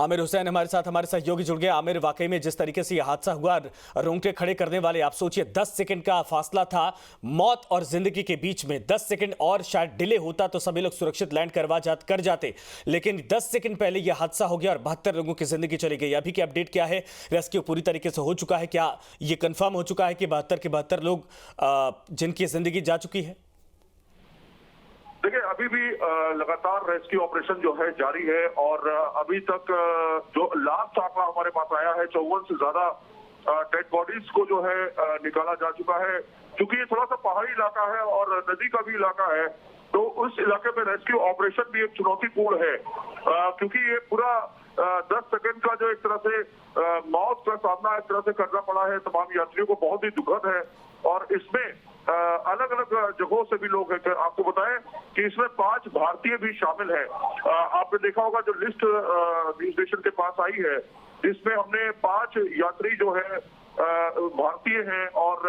आमिर हुसैन हमारे साथ, हमारे सहयोगी जुड़ गए। आमिर, वाकई में जिस तरीके से यह हादसा हुआ, रोंगटे खड़े करने वाले। आप सोचिए 10 सेकंड का फासला था मौत और जिंदगी के बीच में। 10 सेकंड और शायद डिले होता तो सभी लोग सुरक्षित लैंड कर जाते, लेकिन 10 सेकंड पहले यह हादसा हो गया और 72 लोगों की जिंदगी चली गई। अभी की अपडेट क्या है? रेस्क्यू पूरी तरीके से हो चुका है? क्या यह कंफर्म हो चुका है कि 72 के 72 लोग जिनकी जिंदगी जा चुकी है? देखिए, अभी भी लगातार रेस्क्यू ऑपरेशन जो है जारी है और अभी तक जो लास्ट आंकड़ा हमारे पास आया है 54 से ज्यादा डेड बॉडीज को जो है निकाला जा चुका है। क्योंकि ये थोड़ा सा पहाड़ी इलाका है और नदी का भी इलाका है, तो उस इलाके में रेस्क्यू ऑपरेशन भी एक चुनौतीपूर्ण है, क्योंकि ये पूरा 10 सेकंड का जो एक तरह से मौत का सामना एक तरह से करना पड़ा है तमाम यात्रियों को, बहुत ही दुखद है। और इसमें अलग अलग जगहों से भी लोग हैं। आपको बताएं कि इसमें 5 भारतीय भी शामिल हैं। आपने देखा होगा जो लिस्ट न्यूज स्टेशन के पास आई है, जिसमें हमने 5 यात्री जो है भारतीय हैं और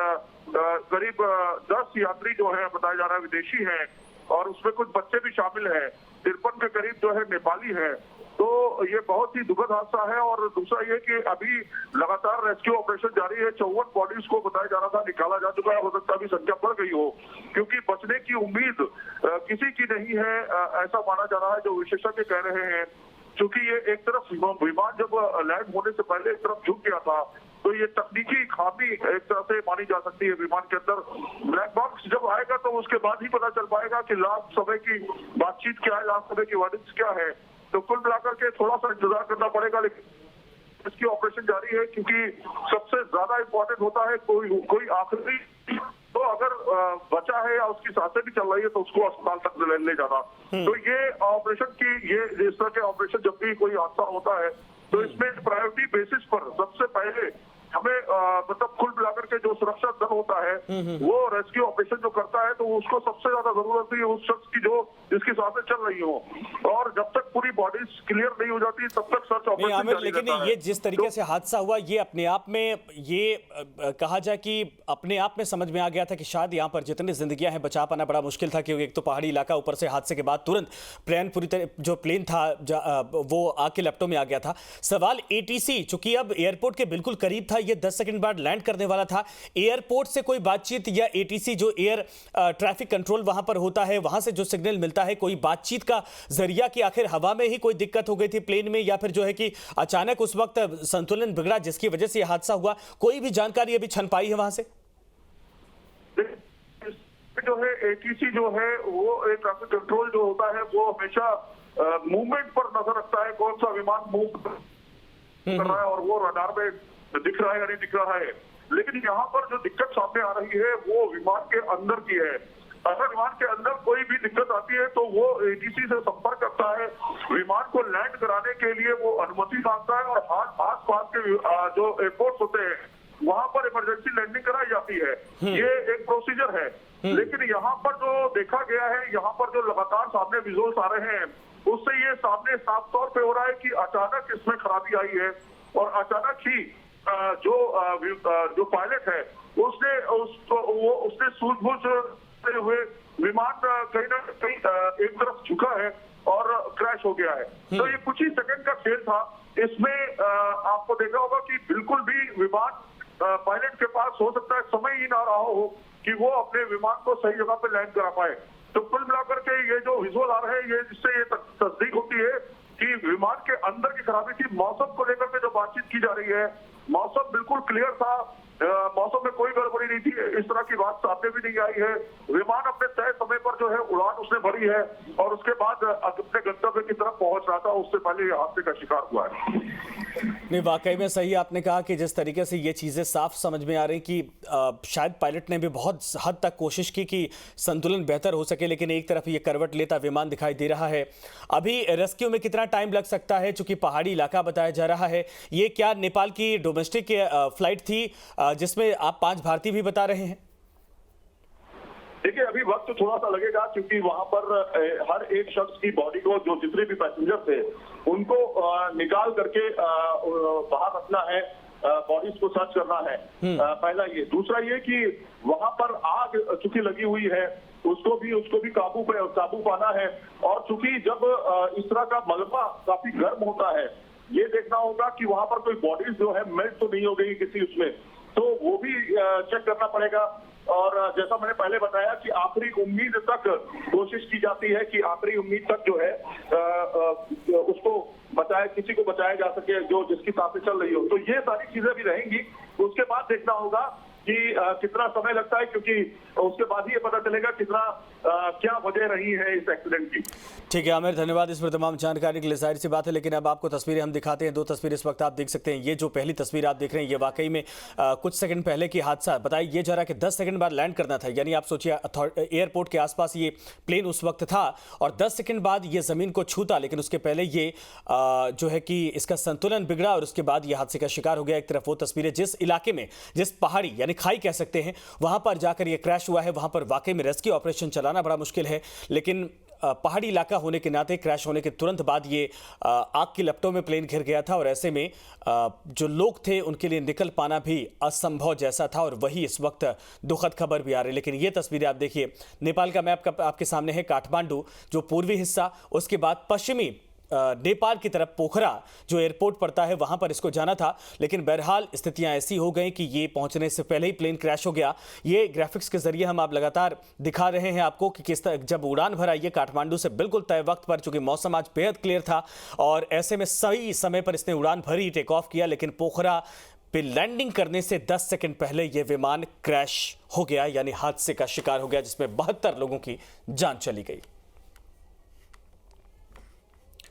करीब 10 यात्री जो है बताया जा रहा है विदेशी हैं, और उसमें कुछ बच्चे भी शामिल हैं। 53 के करीब जो है नेपाली है। तो ये बहुत ही दुखद हादसा है। और दूसरा ये कि अभी लगातार रेस्क्यू ऑपरेशन जारी है। 54 बॉडीज को बताया जा रहा था निकाला जा चुका है। हो सकता है अभी संख्या बढ़ गई हो, क्योंकि बचने की उम्मीद किसी की नहीं है, ऐसा माना जा रहा है, जो विशेषज्ञ कह रहे हैं। क्योंकि ये एक तरफ विमान जब लैंड होने से पहले एक तरफ झुक गया था, तो ये तकनीकी खामी एक तरह से मानी जा सकती है। विमान के अंदर ब्लैक बॉक्स जब आएगा तो उसके बाद ही पता चल पाएगा कि लास्ट समय की बातचीत क्या है, लास्ट समय की वर्डिंग्स क्या है। तो कुल मिलाकर के थोड़ा सा इंतजार करना पड़ेगा, लेकिन इसकी ऑपरेशन जारी है, क्योंकि सबसे ज्यादा इम्पोर्टेंट होता है कोई आखिरी तो अगर बचा है या उसकी सांसें भी चल रही है तो उसको अस्पताल तक ले जाना। तो ये ऑपरेशन की इस तरह के ऑपरेशन जब भी कोई हादसा होता है तो इसमें प्रायोरिटी बेसिस पर सबसे पहले हमें मतलब कुल मिलाकर के जो सुरक्षा दल होता है वो रेस्क्यू ऑपरेशन जो करता है, तो उसको सबसे ज्यादा जरूरत है उस शख्स की जिसकी सांसें चल रही हो। और जब तक पूरी बॉडीज क्लियर नहीं हो जाती तब तक सर्च ऑपरेशन जारी लेकिन रहता है। ये जिस तरीके से हादसा हुआ, ये अपने आप में ये कहा जाए कि अपने आप में समझ में आ गया था कि शायद यहाँ पर जितनी जिंदगियां हैं बचा पाना बड़ा मुश्किल था, क्योंकि एक तो पहाड़ी इलाका, ऊपर से हादसे के बाद तुरंत जो प्लेन था वो आग के लपटों में आ गया था। सवाल एटीसी, चूंकि अब एयरपोर्ट के बिल्कुल करीब था, ये 10 सेकंड बाद लैंड करने वाला था, एयरपोर्ट से कोई बातचीत या एटीसी जो एयर ट्रैफिक कंट्रोल वहां पर होता है, वहां से जो सिग्नल मिलता है, कोई बातचीत का जरिया कि आखिर हवा में ही कोई दिक्कत हो गई थी प्लेन में, या फिर जो है कि अचानक उस वक्त संतुलन बिगड़ा जिसकी वजह से यह हादसा हुआ? कोई भी जानकारी अभी छन पाई है वहां से? जो है एटीसी जो है वो एक ट्रैफिक कंट्रोल जो होता है वो हमेशा मूवमेंट पर नजर रखता है, कौन सा विमान मूव कर रहा है और वो रडार में दिख रहा है या नहीं दिख रहा है। लेकिन यहाँ पर जो दिक्कत सामने आ रही है वो विमान के अंदर की है। अगर विमान के अंदर कोई भी दिक्कत आती है तो वो एटीसी से संपर्क करता है, विमान को लैंड कराने के लिए वो अनुमति मांगता है, और आस पास के जो एयरपोर्ट होते हैं वहां पर इमरजेंसी लैंडिंग कराई जाती है। ये एक प्रोसीजर है। लेकिन यहाँ पर जो देखा गया है, यहाँ पर जो लगातार सामने विजुअल्स आ रहे हैं, उससे ये सामने साफ तौर पे हो रहा है कि अचानक इसमें खराबी आई है, और अचानक ही जो पायलट है उसने सूझबूझ से हुए विमान कहीं ना कहीं एक तरफ झुका है और क्रैश हो गया है। तो ये कुछ ही सेकंड का खेल था। इसमें आपको देखा होगा कि बिल्कुल भी विमान पायलट के पास हो सकता है समय ही ना रहा हो कि वो अपने विमान को सही जगह पे लैंड करा पाए। तो कुल मिलाकर के ये जो विजुअल आ रहे हैं, ये जिससे ये तस्दीक होती है कि विमान के अंदर की खराबी थी। मौसम को लेकर के जो बातचीत की जा रही है, मौसम बिल्कुल क्लियर था, मौसम में कोई गड़बड़ी नहीं थी, इस तरह की बात सामने भी नहीं आई है। विमान अपने तय समय पर जो है उड़ान उसने भरी है और उसके बाद अपने गंतव्य की तरफ पहुंच रहा था, उससे पहले ये हादसे का शिकार हुआ है। नहीं, वाकई में सही आपने कहा कि जिस तरीके से ये चीज़ें साफ समझ में आ रही कि शायद पायलट ने भी बहुत हद तक कोशिश की कि संतुलन बेहतर हो सके, लेकिन एक तरफ ये करवट लेता विमान दिखाई दे रहा है। अभी रेस्क्यू में कितना टाइम लग सकता है, चूंकि पहाड़ी इलाका बताया जा रहा है? ये क्या नेपाल की डोमेस्टिक फ्लाइट थी जिसमें आप 5 भारतीय भी बता रहे हैं? देखिए, अभी वक्त थोड़ा सा लगेगा, क्योंकि वहां पर हर एक शख्स की बॉडी को, जो जितने भी पैसेंजर थे उनको निकाल करके बाहर रखना है, बॉडीज को सर्च करना है। पहला ये। दूसरा ये कि वहां पर आग चूंकि लगी हुई है, उसको भी काबू पाना है। और चूंकि जब इस तरह का मलबा काफी गर्म होता है, ये देखना होगा कि वहां पर कोई बॉडीज जो है मेल्ट तो नहीं हो गई किसी उसमें, तो वो भी चेक करना पड़ेगा। और जैसा मैंने पहले बताया कि आखिरी उम्मीद तक कोशिश की जाती है कि आखिरी उम्मीद तक जो है उसको बचाया, किसी को बचाया जा सके जो जिसकी सांसें चल रही हो। तो ये सारी चीजें भी रहेंगी। उसके बाद देखना होगा कि कितना समय लगता है, क्योंकि उसके बाद ही ये पता चलेगा कितना क्या वजह रही है इस एक्सीडेंट की। ठीक है आमिर, धन्यवाद इस पर तमाम जानकारी के लिए। जाहिर सी बात है, लेकिन अब आपको तस्वीरें हम दिखाते हैं। 2 तस्वीरें इस वक्त आप देख सकते हैं। ये जो पहली तस्वीर आप देख रहे हैं, ये वाकई में कुछ सेकंड पहले की हादसा बताया ये जा रहा है कि 10 सेकंड बाद लैंड करना था। यानी आप सोचिए एयरपोर्ट के आसपास ये प्लेन उस वक्त था और 10 सेकंड बाद ये जमीन को छूता, लेकिन उसके पहले ये जो है कि इसका संतुलन बिगड़ा और उसके बाद ये हादसे का शिकार हो गया। एक तरफ वो तस्वीरें जिस इलाके में, जिस पहाड़ी यानी खाई कह सकते हैं, वहां पर जाकर ये क्रैश हुआ है, वहां पर वाकई में रेस्क्यू ऑपरेशन चलाना बड़ा मुश्किल है। लेकिन पहाड़ी इलाका होने के नाते क्रैश होने के तुरंत बाद ये आग की लपटों में प्लेन घिर गया था और ऐसे में जो लोग थे उनके लिए निकल पाना भी असंभव जैसा था। और वही इस वक्त दुखद खबर भी आ रही है। लेकिन ये तस्वीरें आप देखिए, नेपाल का मैप आपके सामने है। काठमांडू जो पूर्वी हिस्सा, उसके बाद पश्चिमी नेपाल की तरफ पोखरा जो एयरपोर्ट पड़ता है, वहां पर इसको जाना था। लेकिन बहरहाल स्थितियां ऐसी हो गई कि ये पहुंचने से पहले ही प्लेन क्रैश हो गया। ये ग्राफिक्स के जरिए हम आप लगातार दिखा रहे हैं आपको कि किस तरह जब उड़ान भरा ये काठमांडू से बिल्कुल तय वक्त पर, चूंकि मौसम आज बेहद क्लियर था और ऐसे में सही समय पर इसने उड़ान भरी, टेक ऑफ किया। लेकिन पोखरा पे लैंडिंग करने से 10 सेकंड पहले यह विमान क्रैश हो गया, यानी हादसे का शिकार हो गया, जिसमें 72 लोगों की जान चली गई।